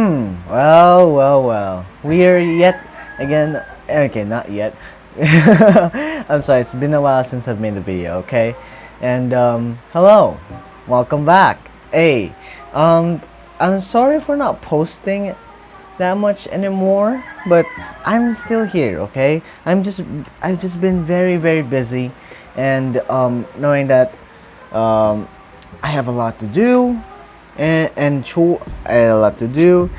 Well. We are yet again. Okay, not yet. I'm sorry, it's been a while since I've made the video, okay? And, hello. Welcome back. Hey, I'm sorry for not posting that much anymore, but I'm still here, okay? I've just been very busy, and, knowing that, I have a lot to do, and I had a lot to do,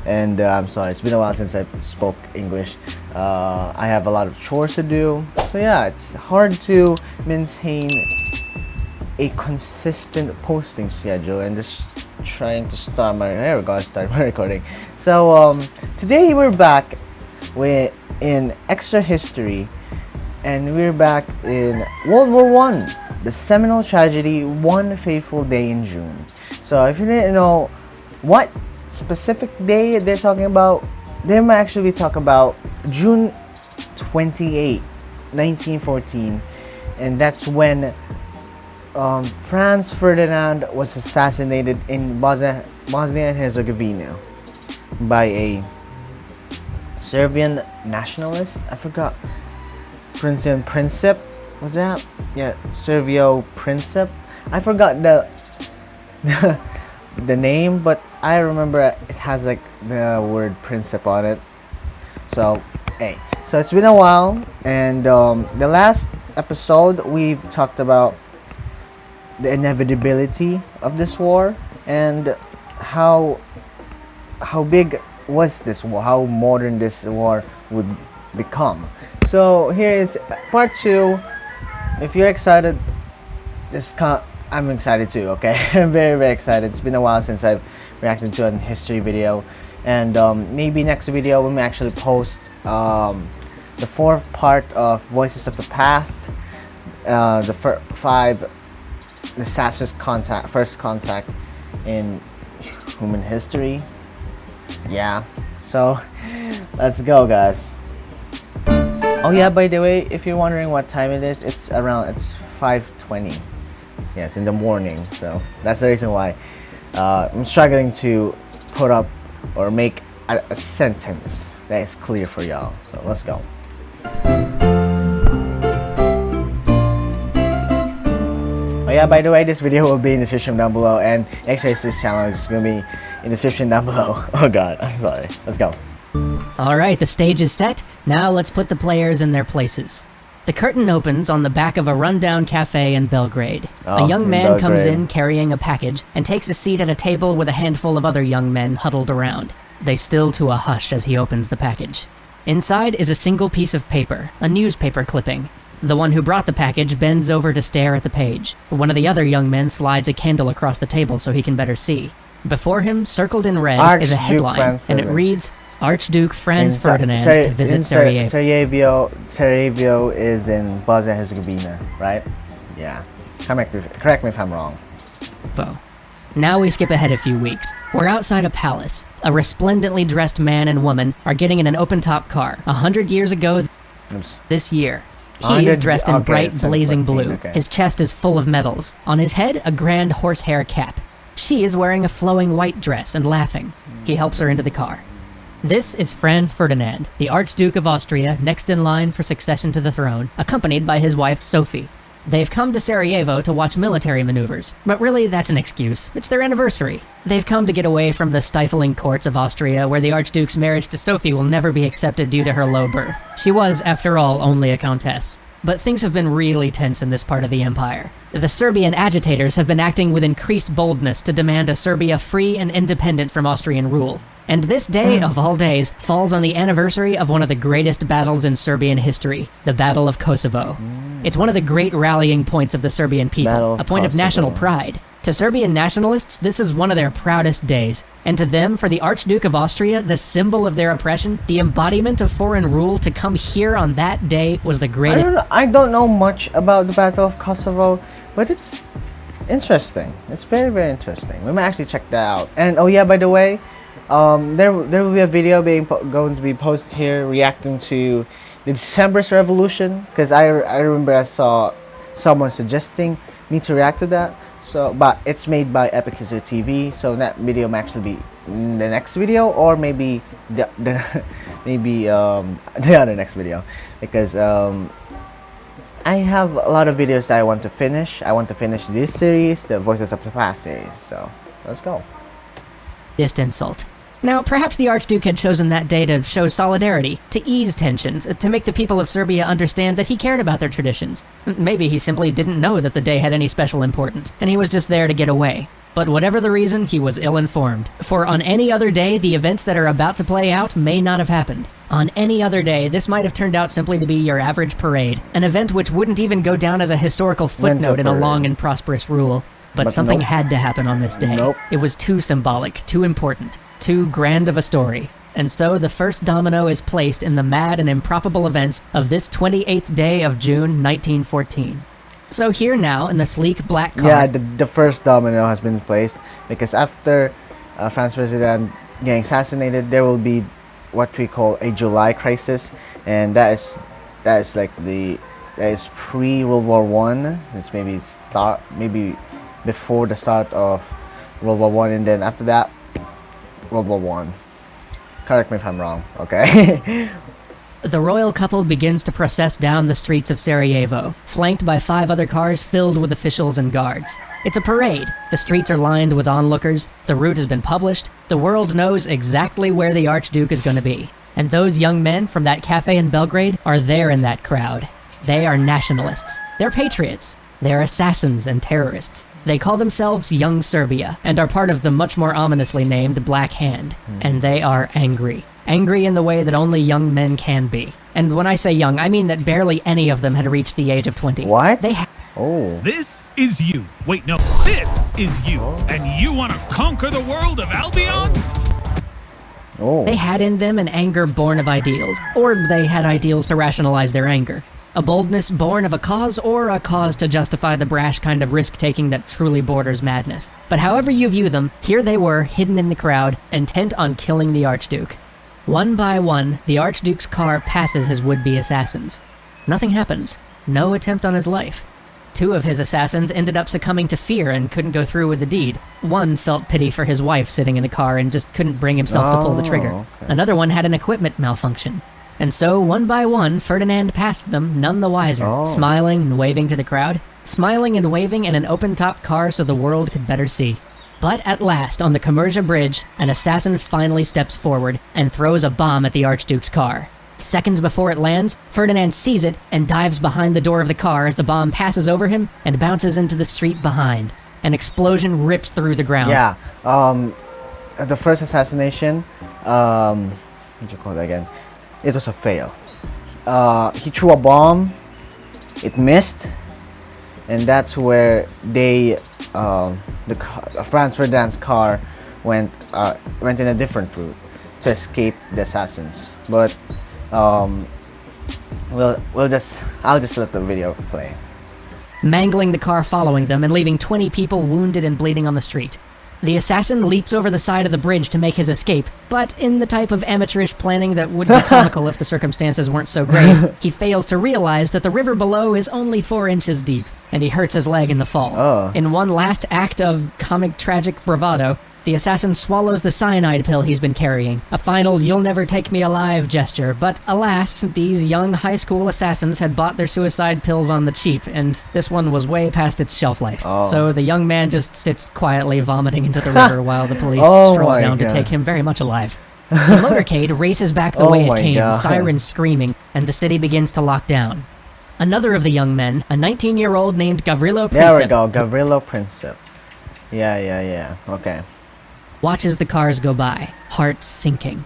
and I'm sorry, it's been a while since I spoke English. I have a lot of chores to do, so yeah, it's hard to maintain a consistent posting schedule, and just trying to start my recording. So today we're back in extra history, and we're back in World War One, the Seminal tragedy, one fateful day in June. So if you didn't know what specific day they're talking about, they might actually talk about June 28, 1914, and that's when Franz Ferdinand was assassinated in Bosnia-Herzegovina by a Serbian nationalist. I forgot. Bosnian Princip, was that? Yeah, Gavrilo Princip. I forgot the name, but I remember it has like the word Princip on it. So, hey. So it's been a while, and the last episode we've talked about the inevitability of this war, and how big was this war, how modern this war would become. So here is part 2. If you're excited, I'm excited too, okay? I'm very excited. It's been a while since I've reacted to a history video, and maybe next video we may actually post the 4th part of Voices of the Past, the 5 disastrous first contact in human history. Yeah, so let's go, guys. Oh yeah, by the way, if you're wondering what time it is, it's 5:20. Yes, in the morning. So that's the reason why I'm struggling to put up or make a sentence that is clear for y'all. So let's go. Oh yeah, by the way, this video will be in the description down below, and this channel is going to be in the description down below. Oh god, I'm sorry. Let's go. Alright, the stage is set. Now let's put the players in their places. The curtain opens on the back of a rundown cafe in Belgrade. A young man comes in carrying a package and takes a seat at a table with a handful of other young men huddled around. They still to a hush as he opens the package. Inside is a single piece of paper, a newspaper clipping. The one who brought the package bends over to stare at the page. One of the other young men slides a candle across the table so he can better see. Before him, circled in red, is a headline, and it reads, Archduke Franz Ferdinand to visit Sarajevo. Sarajevo is in Bosnia-Herzegovina, right? Yeah. Correct me if I'm wrong. Now we skip ahead a few weeks. We're outside a palace. A resplendently dressed man and woman are getting in an open-top car. 100 years ago this year. He is dressed in bright, blazing blue. Okay. His chest is full of medals. On his head, a grand horsehair cap. She is wearing a flowing white dress and laughing. He helps her into the car. This is Franz Ferdinand, the Archduke of Austria, next in line for succession to the throne, accompanied by his wife Sophie. They've come to Sarajevo to watch military maneuvers, but really that's an excuse. It's their anniversary. They've come to get away from the stifling courts of Austria, where the Archduke's marriage to Sophie will never be accepted due to her low birth. She was, after all, only a countess. But things have been really tense in this part of the empire. The Serbian agitators have been acting with increased boldness to demand a Serbia free and independent from Austrian rule. And this day, of all days, falls on the anniversary of one of the greatest battles in Serbian history, the Battle of Kosovo. It's one of the great rallying points of the Serbian people, a point of national pride. To Serbian nationalists, this is one of their proudest days. And to them, for the Archduke of Austria, the symbol of their oppression, the embodiment of foreign rule, to come here on that day was the greatest... I don't know much about the Battle of Kosovo, but it's interesting. It's very interesting. We might actually check that out. And oh yeah, by the way, there will be a video going to be posted here reacting to the December's Revolution, because I remember I saw someone suggesting me to react to that. So, but it's made by Epic History TV, so that video might actually be in the next video, or maybe the other next video, because I have a lot of videos that I want to finish. I want to finish this series, the Voices of the Past series. So let's go. Insult. Now, perhaps the Archduke had chosen that day to show solidarity, to ease tensions, to make the people of Serbia understand that he cared about their traditions. Maybe he simply didn't know that the day had any special importance, and he was just there to get away. But whatever the reason, he was ill-informed. For on any other day, the events that are about to play out may not have happened. On any other day, this might have turned out simply to be your average parade, an event which wouldn't even go down as a historical footnote in a long and prosperous rule. But something had to happen on this day. It was too symbolic, too important, too grand of a story. And so the first domino is placed in the mad and improbable events of this 28th day of June 1914. So here now, in the sleek black car... Yeah, the first domino has been placed, because after Franz Ferdinand getting assassinated, there will be what we call a July crisis, and that is pre-World War One. It's maybe before the start of World War One, and then after that, World War One. Correct me if I'm wrong, okay? The royal couple begins to process down the streets of Sarajevo, flanked by 5 other cars filled with officials and guards. It's a parade. The streets are lined with onlookers, the route has been published, the world knows exactly where the Archduke is going to be. And those young men from that cafe in Belgrade are there in that crowd. They are nationalists. They're patriots. They're assassins and terrorists. They call themselves Young Serbia, and are part of the much more ominously named Black Hand. And they are angry. Angry in the way that only young men can be. And when I say young, I mean that barely any of them had reached the age of 20. What? Oh. This is you. Wait, no. This is you. And you want to conquer the world of Albion? Oh. They had in them an anger born of ideals, or they had ideals to rationalize their anger. A boldness born of a cause, or a cause to justify the brash kind of risk-taking that truly borders madness. But however you view them, here they were, hidden in the crowd, intent on killing the Archduke. One by one, the Archduke's car passes his would-be assassins. Nothing happens. No attempt on his life. 2 of his assassins ended up succumbing to fear and couldn't go through with the deed. One felt pity for his wife sitting in the car and just couldn't bring himself to pull the trigger. Okay. Another one had an equipment malfunction. And so, one by one, Ferdinand passed them, none the wiser, smiling and waving to the crowd, smiling and waving in an open-top car so the world could better see. But at last, on the Commercia Bridge, an assassin finally steps forward and throws a bomb at the Archduke's car. Seconds before it lands, Ferdinand sees it and dives behind the door of the car as the bomb passes over him and bounces into the street behind. An explosion rips through the ground. Yeah, the first assassination, what do you call that again? It was a fail. He threw a bomb, it missed, and that's where Franz Ferdinand's car went in a different route to escape the assassins. But I'll just let the video play. Mangling the car following them and leaving 20 people wounded and bleeding on the street. The assassin leaps over the side of the bridge to make his escape, but in the type of amateurish planning that would be comical if the circumstances weren't so grave, he fails to realize that the river below is only 4 inches deep, and he hurts his leg in the fall. In one last act of comic tragic bravado, the assassin swallows the cyanide pill he's been carrying, a final "you'll never take me alive" gesture, but alas, these young high school assassins had bought their suicide pills on the cheap, and this one was way past its shelf life. So the young man just sits quietly vomiting into the river while the police stroll down to take him very much alive. The motorcade races back the way it came, sirens screaming, and the city begins to lock down. Another of the young men, a 19-year-old named Gavrilo Princip. There we go, Gavrilo Princip. Yeah, okay. Watches the cars go by, heart sinking.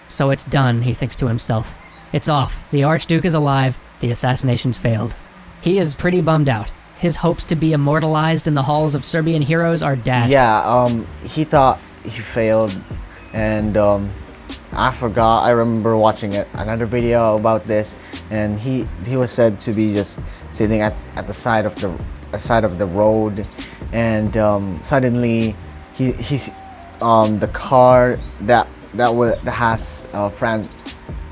So it's done, he thinks to himself. It's off. The Archduke is alive. The assassination's failed. He is pretty bummed out. His hopes to be immortalized in the halls of Serbian heroes are dashed. Yeah, he thought he failed, and I remember watching another video about this, and he was said to be just sitting at the side of the road, and suddenly he's the car that has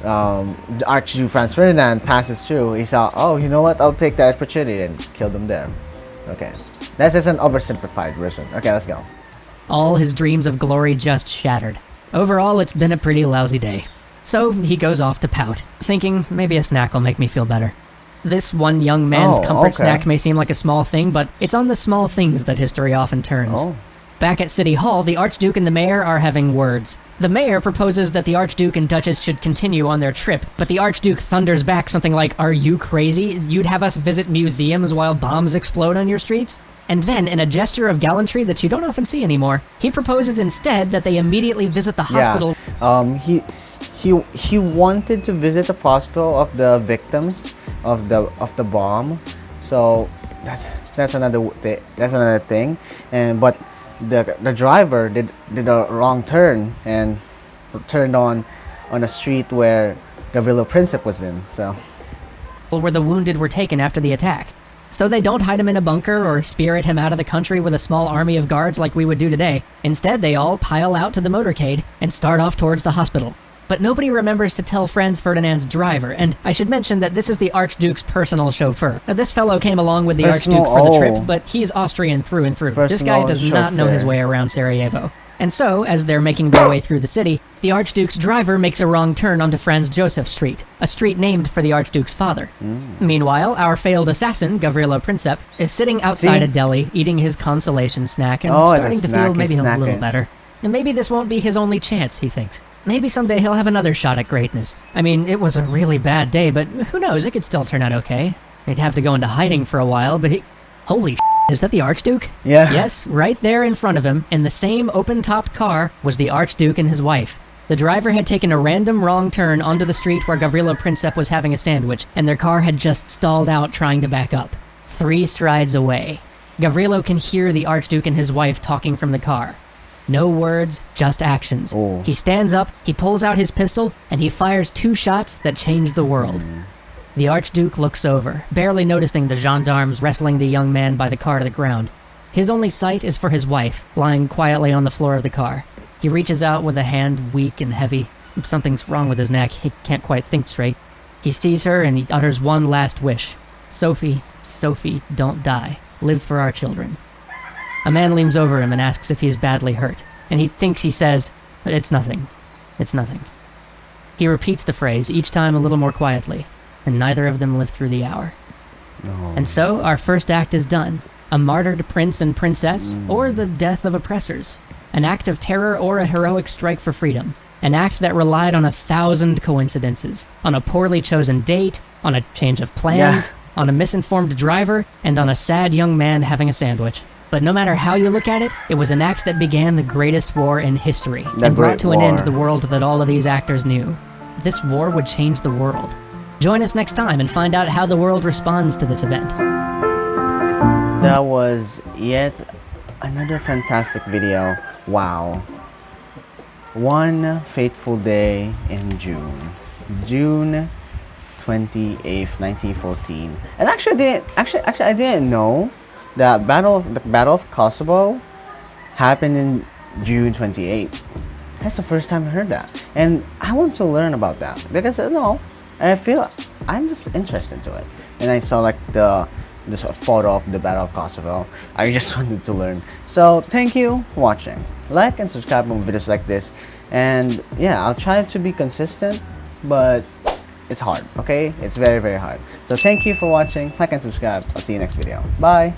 the Archduke Franz Ferdinand passes through. He saw, oh, you know what? I'll take that opportunity and kill them there. Okay, that's just an oversimplified version. Okay, let's go. All his dreams of glory just shattered. Overall, it's been a pretty lousy day. So he goes off to pout, thinking maybe a snack will make me feel better. This one young man's comfort snack may seem like a small thing, but it's on the small things that history often turns. Back at City Hall, the Archduke and the mayor are having words. The mayor proposes that the Archduke and Duchess should continue on their trip, but the Archduke thunders back something like, "Are you crazy? You'd have us visit museums while bombs explode on your streets?" And then, in a gesture of gallantry that you don't often see anymore, he proposes instead that they immediately visit the hospital. He wanted to visit the hospital of the victims of the bomb, so that's another thing. But the driver did a wrong turn and turned on a street where Gavrilo Princip was in. So where the wounded were taken after the attack. So they don't hide him in a bunker or spirit him out of the country with a small army of guards like we would do today. Instead, they all pile out to the motorcade and start off towards the hospital. But nobody remembers to tell Franz, Ferdinand's driver, and I should mention that this is the Archduke's personal chauffeur. Now, this fellow came along with the Archduke for the trip, but he's Austrian through and through. This guy does not know his way around Sarajevo. And so, as they're making their way through the city, the Archduke's driver makes a wrong turn onto Franz Joseph Street, a street named for the Archduke's father. Meanwhile, our failed assassin, Gavrilo Princip, is sitting outside a deli, eating his consolation snack, and starting to feel maybe a little better. And maybe this won't be his only chance, he thinks. Maybe someday he'll have another shot at greatness. I mean, it was a really bad day, but who knows, it could still turn out okay. He'd have to go into hiding for a while, but holy is that the Archduke? Yeah. Yes, right there in front of him, in the same open-topped car, was the Archduke and his wife. The driver had taken a random wrong turn onto the street where Gavrilo Princip was having a sandwich, and their car had just stalled out trying to back up. 3 strides away. Gavrilo can hear the Archduke and his wife talking from the car. No words, just actions. He stands up, he pulls out his pistol, and he fires 2 shots that change the world. The Archduke looks over, barely noticing the gendarmes wrestling the young man by the car to the ground. His only sight is for his wife, lying quietly on the floor of the car. He reaches out with a hand weak and heavy. Something's wrong with his neck, he can't quite think straight. He sees her and he utters one last wish. Sophie, Sophie, don't die. Live for our children. A man leans over him and asks if he's badly hurt, and he thinks he says, "It's nothing. It's nothing." He repeats the phrase, each time a little more quietly, and neither of them live through the hour. And so, our first act is done. A martyred prince and princess, or the death of oppressors. An act of terror or a heroic strike for freedom. An act that relied on 1,000 coincidences. On a poorly chosen date, on a change of plans, on a misinformed driver, and on a sad young man having a sandwich. But no matter how you look at it, it was an act that began the greatest war in history and brought to an end the world that all of these actors knew. This war would change the world. Join us next time and find out how the world responds to this event. That was yet another fantastic video. Wow. One fateful day in June. June 28th, 1914. And actually I didn't know the Battle of Kosovo happened in June 28th. That's the first time I heard that, and I want to learn about that because I feel I'm just interested to it. And I saw like this photo of the Battle of Kosovo. I just wanted to learn. So thank you for watching. Like and subscribe on videos like this, and yeah, I'll try to be consistent, but it's hard. Okay, it's very hard. So thank you for watching. Like and subscribe. I'll see you next video. Bye.